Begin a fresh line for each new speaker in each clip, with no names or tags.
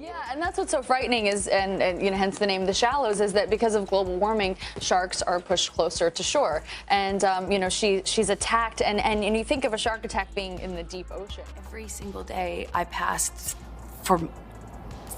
Yeah, and that's what's so frightening is, and you know, hence the name The Shallows, is that because of global warming, sharks are pushed closer to shore. And, you know, she's attacked, and you think of a shark attack being in the deep ocean.
Every single day I passed for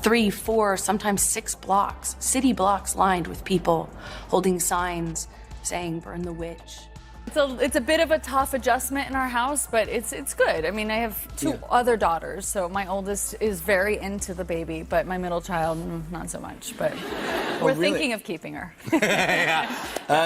3, 4, sometimes 6 blocks, city blocks lined with people holding signs saying, "Burn the witch."
It's a bit of a tough adjustment in our house, but it's good. I mean, I have 2 other daughters, so my oldest is very into the baby, but my middle child, not so much. But we're thinking of keeping her.
Yeah.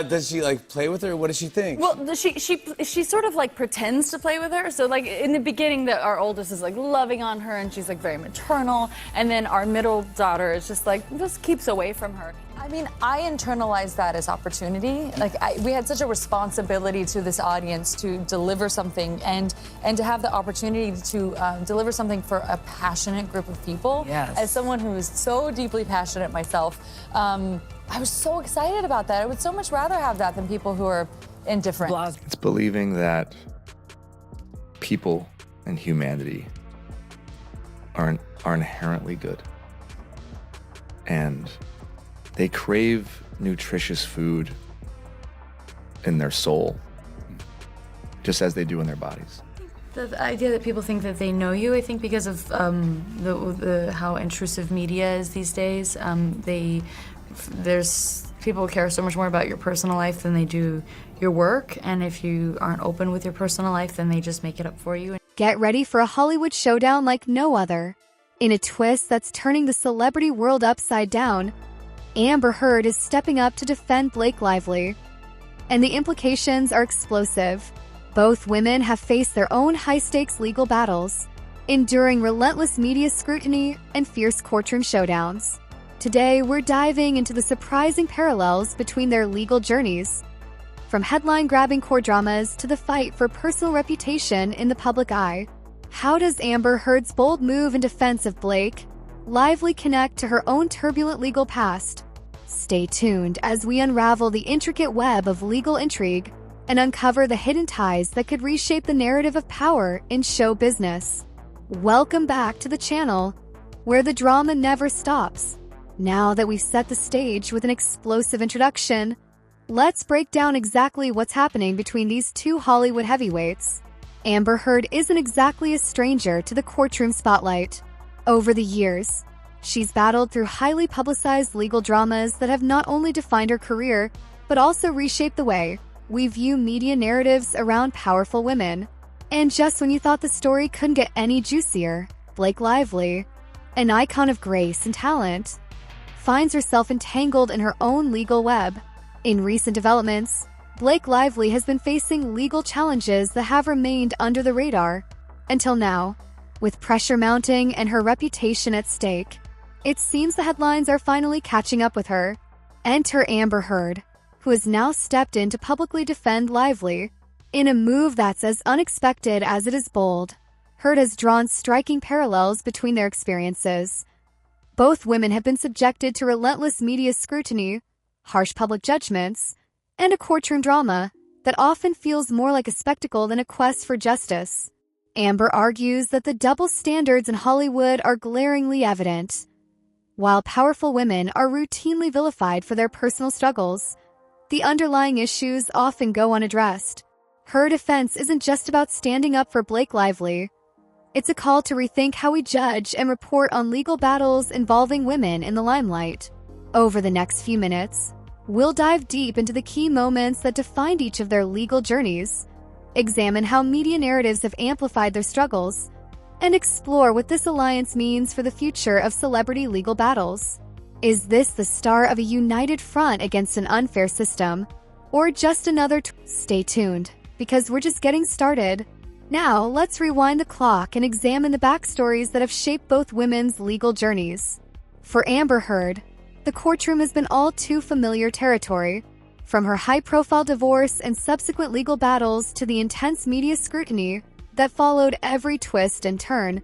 Does she like play with her? What does she think?
Well, she sort of like pretends to play with her. So like in the beginning, our oldest is like loving on her, and she's like very maternal, and then our middle daughter is just keeps away from her.
I mean, I internalized that as opportunity. Like, we had such a responsibility to this audience to deliver something and to have the opportunity to deliver something for a passionate group of people.
Yes.
As someone who is so deeply passionate myself, I was so excited about that. I would so much rather have that than people who are indifferent.
It's believing that people and humanity are inherently good. And they crave nutritious food in their soul, just as they do in their bodies.
The idea that people think that they know you, I think because of how intrusive media is these days, people care so much more about your personal life than they do your work, and if you aren't open with your personal life, then they just make it up for you.
Get ready for a Hollywood showdown like no other. In a twist that's turning the celebrity world upside down, Amber Heard is stepping up to defend Blake Lively. And the implications are explosive. Both women have faced their own high-stakes legal battles, enduring relentless media scrutiny and fierce courtroom showdowns. Today, we're diving into the surprising parallels between their legal journeys. From headline-grabbing court dramas to the fight for personal reputation in the public eye. How does Amber Heard's bold move in defense of Blake Lively connect to her own turbulent legal past? Stay tuned as we unravel the intricate web of legal intrigue and uncover the hidden ties that could reshape the narrative of power in show business. Welcome back to the channel, where the drama never stops. Now that we've set the stage with an explosive introduction, let's break down exactly what's happening between these 2 Hollywood heavyweights. Amber Heard isn't exactly a stranger to the courtroom spotlight. Over the years, she's battled through highly publicized legal dramas that have not only defined her career, but also reshaped the way we view media narratives around powerful women. And just when you thought the story couldn't get any juicier, Blake Lively, an icon of grace and talent, finds herself entangled in her own legal web. In recent developments, Blake Lively has been facing legal challenges that have remained under the radar until now. With pressure mounting and her reputation at stake, it seems the headlines are finally catching up with her. Enter Amber Heard, who has now stepped in to publicly defend Lively. In a move that's as unexpected as it is bold, Heard has drawn striking parallels between their experiences. Both women have been subjected to relentless media scrutiny, harsh public judgments, and a courtroom drama that often feels more like a spectacle than a quest for justice. Amber argues that the double standards in Hollywood are glaringly evident. While powerful women are routinely vilified for their personal struggles, the underlying issues often go unaddressed. Her defense isn't just about standing up for Blake Lively. It's a call to rethink how we judge and report on legal battles involving women in the limelight. Over the next few minutes, we'll dive deep into the key moments that defined each of their legal journeys, examine how media narratives have amplified their struggles, and explore what this alliance means for the future of celebrity legal battles. Is this the start of a united front against an unfair system, or just another Stay tuned, because we're just getting started. Now, let's rewind the clock and examine the backstories that have shaped both women's legal journeys. For Amber Heard, the courtroom has been all too familiar territory. From her high-profile divorce and subsequent legal battles to the intense media scrutiny that followed every twist and turn,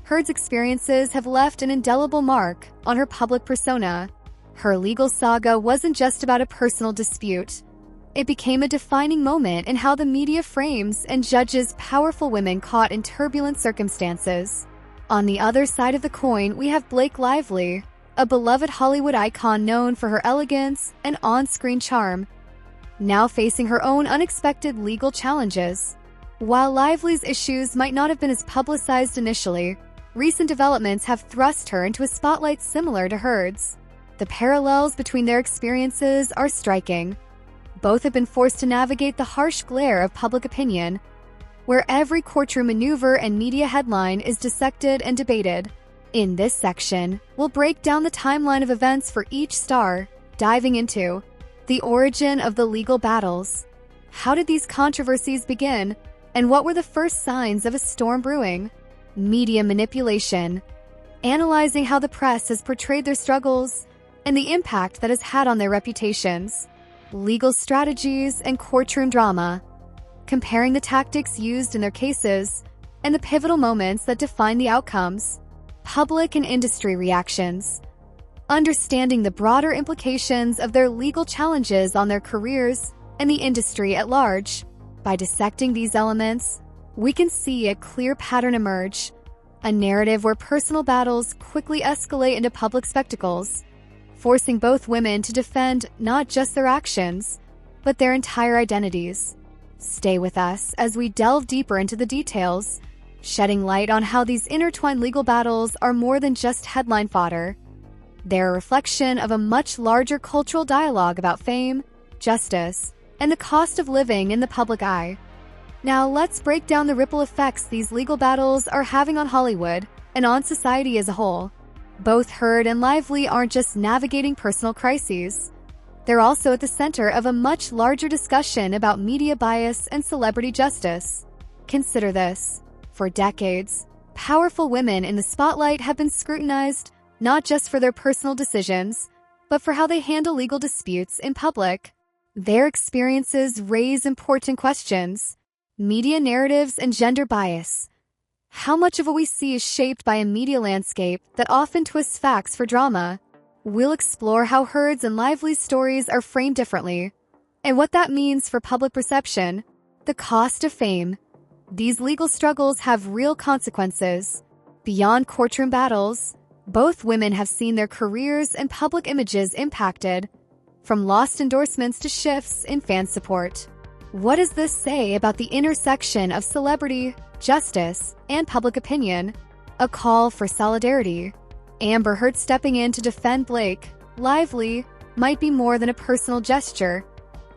Heard's experiences have left an indelible mark on her public persona. Her legal saga wasn't just about a personal dispute. It became a defining moment in how the media frames and judges powerful women caught in turbulent circumstances. On the other side of the coin, we have Blake Lively, a beloved Hollywood icon known for her elegance and on-screen charm, now facing her own unexpected legal challenges. While Lively's issues might not have been as publicized initially, recent developments have thrust her into a spotlight similar to Heard's. The parallels between their experiences are striking. Both have been forced to navigate the harsh glare of public opinion, where every courtroom maneuver and media headline is dissected and debated. In this section, we'll break down the timeline of events for each star, diving into the origin of the legal battles. How did these controversies begin, and what were the first signs of a storm brewing? Media manipulation, analyzing how the press has portrayed their struggles and the impact that has had on their reputations. Legal strategies and courtroom drama, comparing the tactics used in their cases and the pivotal moments that define the outcomes. Public and industry reactions, understanding the broader implications of their legal challenges on their careers and the industry at large. By dissecting these elements, we can see a clear pattern emerge, a narrative where personal battles quickly escalate into public spectacles, forcing both women to defend not just their actions, but their entire identities. Stay with us as we delve deeper into the details, shedding light on how these intertwined legal battles are more than just headline fodder. They're a reflection of a much larger cultural dialogue about fame, justice, and the cost of living in the public eye. Now let's break down the ripple effects these legal battles are having on Hollywood and on society as a whole. Both Heard and Lively aren't just navigating personal crises. They're also at the center of a much larger discussion about media bias and celebrity justice. Consider this. For decades, powerful women in the spotlight have been scrutinized not just for their personal decisions, but for how they handle legal disputes in public. Their experiences raise important questions. Media narratives and gender bias. How much of what we see is shaped by a media landscape that often twists facts for drama? We'll explore how Heard's and Lively's stories are framed differently, and what that means for public perception. The cost of fame. These legal struggles have real consequences. Beyond courtroom battles, both women have seen their careers and public images impacted, from lost endorsements to shifts in fan support. What does this say about the intersection of celebrity, justice, and public opinion? A call for solidarity. Amber Heard stepping in to defend Blake Lively might be more than a personal gesture.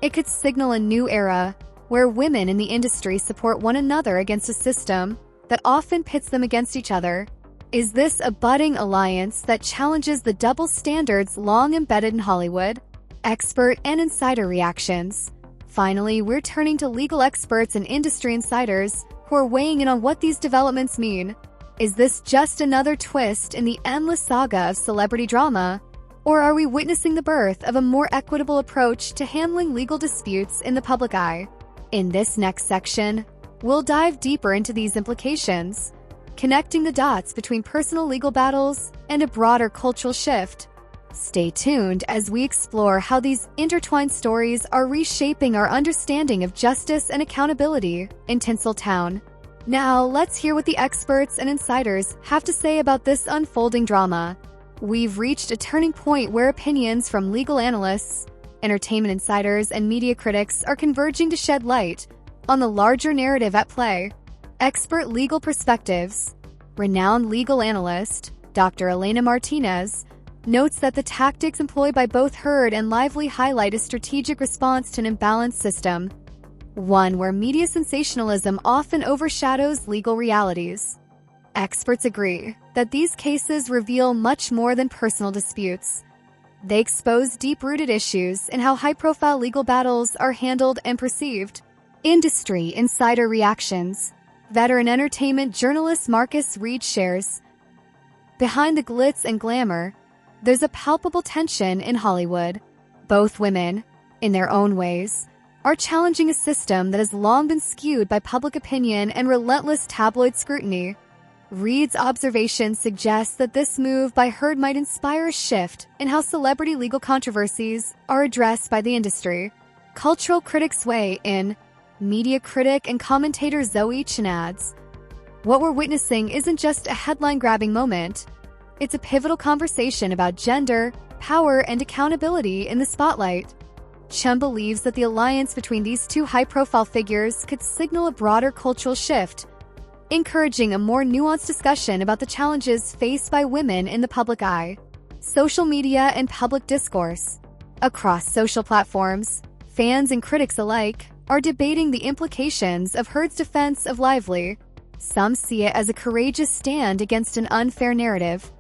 It could signal a new era where women in the industry support one another against a system that often pits them against each other. Is this a budding alliance that challenges the double standards long embedded in Hollywood? Expert and insider reactions. Finally, we're turning to legal experts and industry insiders who are weighing in on what these developments mean. Is this just another twist in the endless saga of celebrity drama? Or are we witnessing the birth of a more equitable approach to handling legal disputes in the public eye? In this next section, we'll dive deeper into these implications, connecting the dots between personal legal battles and a broader cultural shift. Stay tuned as we explore how these intertwined stories are reshaping our understanding of justice and accountability in Tinseltown. Now, let's hear what the experts and insiders have to say about this unfolding drama. We've reached a turning point where opinions from legal analysts, entertainment insiders, and media critics are converging to shed light on the larger narrative at play. Expert legal perspectives. Renowned legal analyst, Dr. Elena Martinez, notes that the tactics employed by both Heard and Lively highlight a strategic response to an imbalanced system, one where media sensationalism often overshadows legal realities. Experts agree that these cases reveal much more than personal disputes. They expose deep-rooted issues in how high-profile legal battles are handled and perceived. Industry insider reactions. Veteran entertainment journalist Marcus Reed shares, behind the glitz and glamour, there's a palpable tension in Hollywood. Both women, in their own ways, are challenging a system that has long been skewed by public opinion and relentless tabloid scrutiny. Reed's observation suggests that this move by Heard might inspire a shift in how celebrity legal controversies are addressed by the industry. Cultural critics weigh in. Media critic and commentator Zoe Chenadze What we're witnessing isn't just a headline-grabbing moment. It's a pivotal conversation about gender, power, and accountability in the spotlight. Chum believes that the alliance between these two high-profile figures could signal a broader cultural shift, encouraging a more nuanced discussion about the challenges faced by women in the public eye. Social media and public discourse. Across social platforms, fans and critics alike are debating the implications of Heard's defense of Lively. Some see it as a courageous stand against an unfair narrative,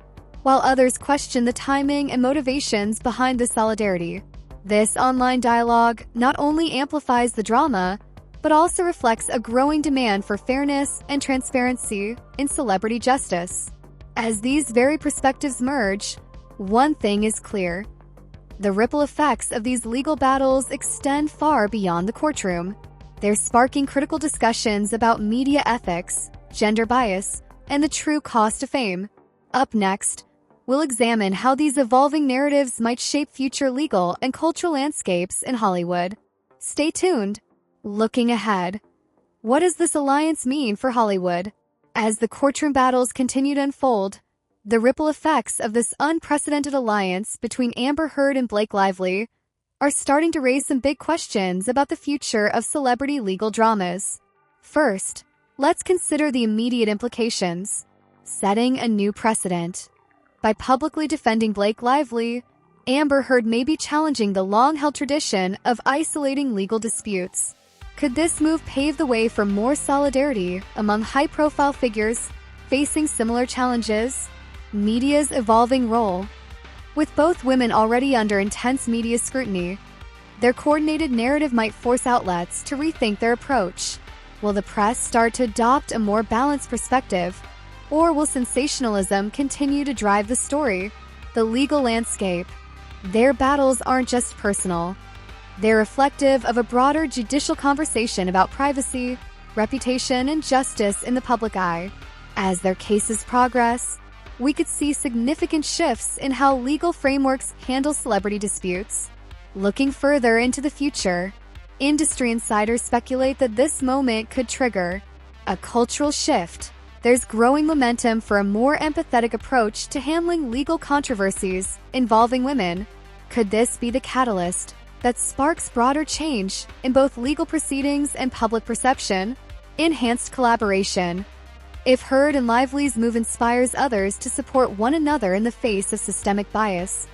while others question the timing and motivations behind the solidarity. This online dialogue not only amplifies the drama, but also reflects a growing demand for fairness and transparency in celebrity justice. As these very perspectives merge, one thing is clear. The ripple effects of these legal battles extend far beyond the courtroom. They're sparking critical discussions about media ethics, gender bias, and the true cost of fame. Up next, we'll examine how these evolving narratives might shape future legal and cultural landscapes in Hollywood. Stay tuned. Looking ahead, what does this alliance mean for Hollywood? As the courtroom battles continue to unfold, the ripple effects of this unprecedented alliance between Amber Heard and Blake Lively are starting to raise some big questions about the future of celebrity legal dramas. First, let's consider the immediate implications. Setting a new precedent. By publicly defending Blake Lively, Amber Heard may be challenging the long-held tradition of isolating legal disputes. Could this move pave the way for more solidarity among high-profile figures facing similar challenges? Media's evolving role. With both women already under intense media scrutiny, their coordinated narrative might force outlets to rethink their approach. Will the press start to adopt a more balanced perspective, or will sensationalism continue to drive the story? The legal landscape. Their battles aren't just personal. They're reflective of a broader judicial conversation about privacy, reputation, and justice in the public eye. As their cases progress, we could see significant shifts in how legal frameworks handle celebrity disputes. Looking further into the future, industry insiders speculate that this moment could trigger a cultural shift. There's growing momentum for a more empathetic approach to handling legal controversies involving women. Could this be the catalyst that sparks broader change in both legal proceedings and public perception? Enhanced collaboration. If Heard and Lively's move inspires others to support one another in the face of systemic bias,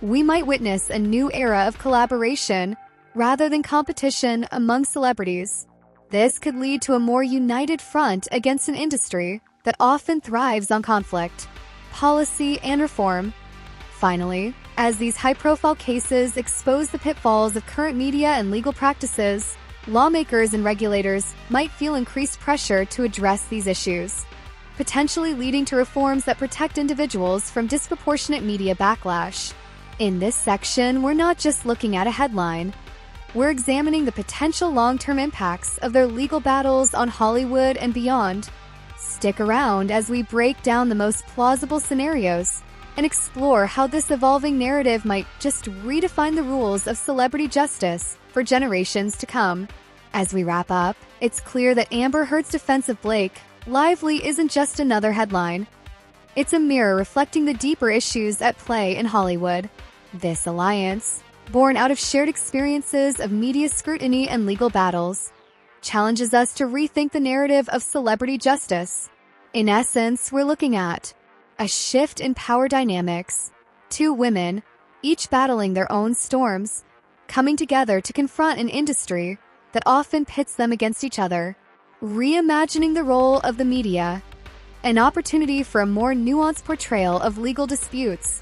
we might witness a new era of collaboration rather than competition among celebrities. This could lead to a more united front against an industry that often thrives on conflict, policy, and reform. Finally, as these high-profile cases expose the pitfalls of current media and legal practices, lawmakers and regulators might feel increased pressure to address these issues, potentially leading to reforms that protect individuals from disproportionate media backlash. In this section, we're not just looking at a headline. We're examining the potential long-term impacts of their legal battles on Hollywood and beyond. Stick around as we break down the most plausible scenarios and explore how this evolving narrative might just redefine the rules of celebrity justice for generations to come. As we wrap up, it's clear that Amber Heard's defense of Blake Lively isn't just another headline. It's a mirror reflecting the deeper issues at play in Hollywood. This alliance, born out of shared experiences of media scrutiny and legal battles, challenges us to rethink the narrative of celebrity justice. In essence, we're looking at a shift in power dynamics. Two women, each battling their own storms, coming together to confront an industry that often pits them against each other. Reimagining the role of the media, an opportunity for a more nuanced portrayal of legal disputes,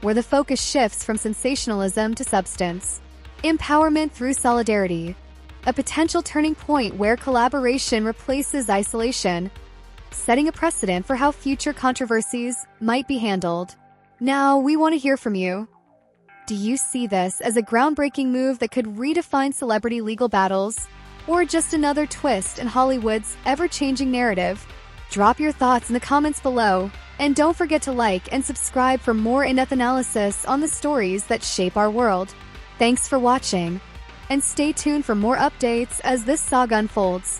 where the focus shifts from sensationalism to substance. Empowerment through solidarity, a potential turning point where collaboration replaces isolation, setting a precedent for how future controversies might be handled. Now, we want to hear from you. Do you see this as a groundbreaking move that could redefine celebrity legal battles, or just another twist in Hollywood's ever-changing narrative? Drop your thoughts in the comments below, and don't forget to like and subscribe for more in-depth analysis on the stories that shape our world. Thanks for watching, and stay tuned for more updates as this saga unfolds.